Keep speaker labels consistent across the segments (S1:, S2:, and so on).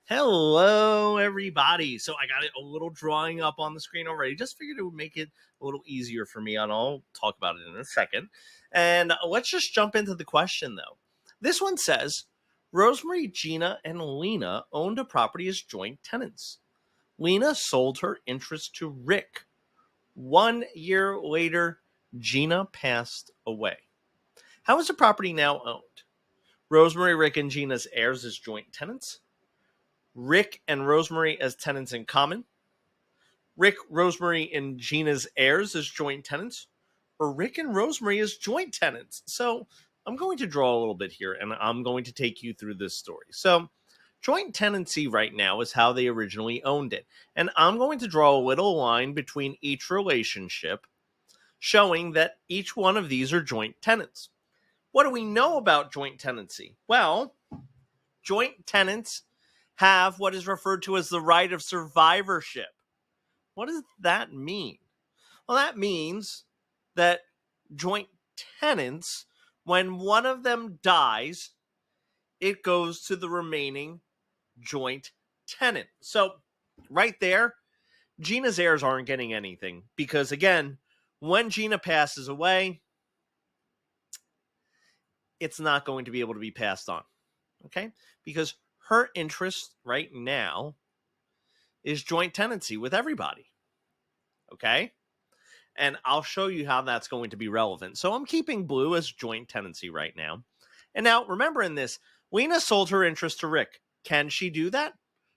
S1: Hello, everybody. So I got a little drawing up on the screen already. Just figured it would make it a little easier for me, and I'll talk about it in a second. And let's just jump into the question, though. This one says, Rosemary, Gina, and Lena owned a property as joint tenants. Lena sold her interest to Rick. 1 year later, Gina passed away. How is the property now owned? Rosemary, Rick, and Gina's heirs as joint tenants. Rick and Rosemary as tenants in common. Rick, Rosemary, and Gina's heirs as joint tenants. Or Rick and Rosemary as joint tenants. So I'm going to draw a little bit here, and I'm going to take you through this story. So joint tenancy right now is how they originally owned it. And I'm going to draw a little line between each relationship, showing that each one of these are joint tenants. What do we know about joint tenancy? Well, joint tenants have what is referred to as the right of survivorship. What does that mean? Well, that means that joint tenants, when one of them dies, it goes to the remaining joint tenant. So right there, Gina's heirs aren't getting anything because, again, when Gina passes away, it's not going to be able to be passed on. Okay? Because her interest right now is joint tenancy with everybody. Okay? And I'll show you how that's going to be relevant. So I'm keeping blue as joint tenancy right now. And now, remember in this, Lena sold her interest to Rick. Can she do that?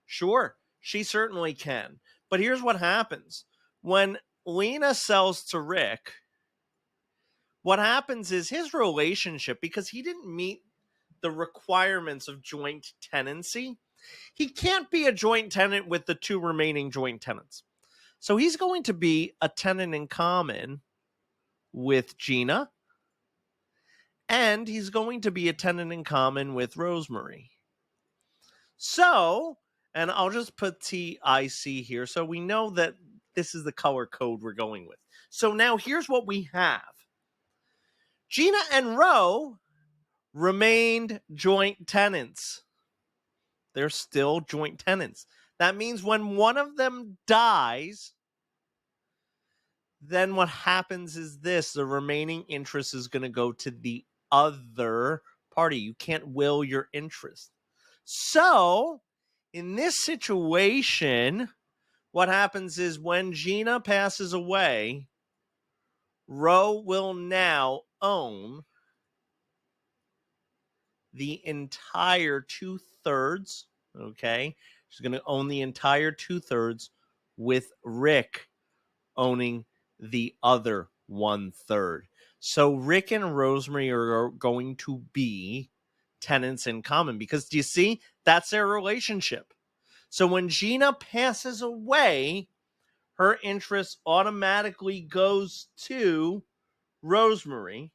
S1: Sure, she certainly can. But here's what happens. When Lena sells to Rick, what happens is his relationship, because he didn't meet the requirements of joint tenancy, he can't be a joint tenant with the two remaining joint tenants. So he's going to be a tenant in common with Gina, and he's going to be a tenant in common with Rosemary. So, and I'll just put TIC here so we know that this is the color code we're going with. So now here's what we have. Gina and Ro remained joint tenants. They're still joint tenants. That means when one of them dies, then what happens is this: the remaining interest is going to go to the other party. You can't will your interest. So, in this situation, what happens is when Gina passes away, Ro will now own the entire 2/3. Okay? She's going to own the entire 2/3 with Rick owning the other 1/3. So Rick and Rosemary are going to be tenants in common because, do you see? That's their relationship. So when Gina passes away, her interest automatically goes to Rosemary.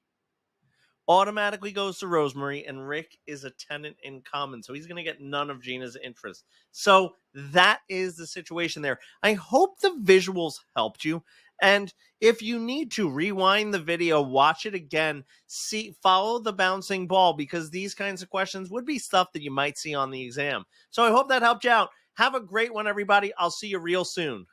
S1: And Rick is a tenant in common. So he's going to get none of Gina's interest. So that is the situation there. I hope the visuals helped you. And if you need to rewind the video, watch it again, follow the bouncing ball, because these kinds of questions would be stuff that you might see on the exam. So I hope that helped you out. Have a great one, everybody. I'll see you real soon.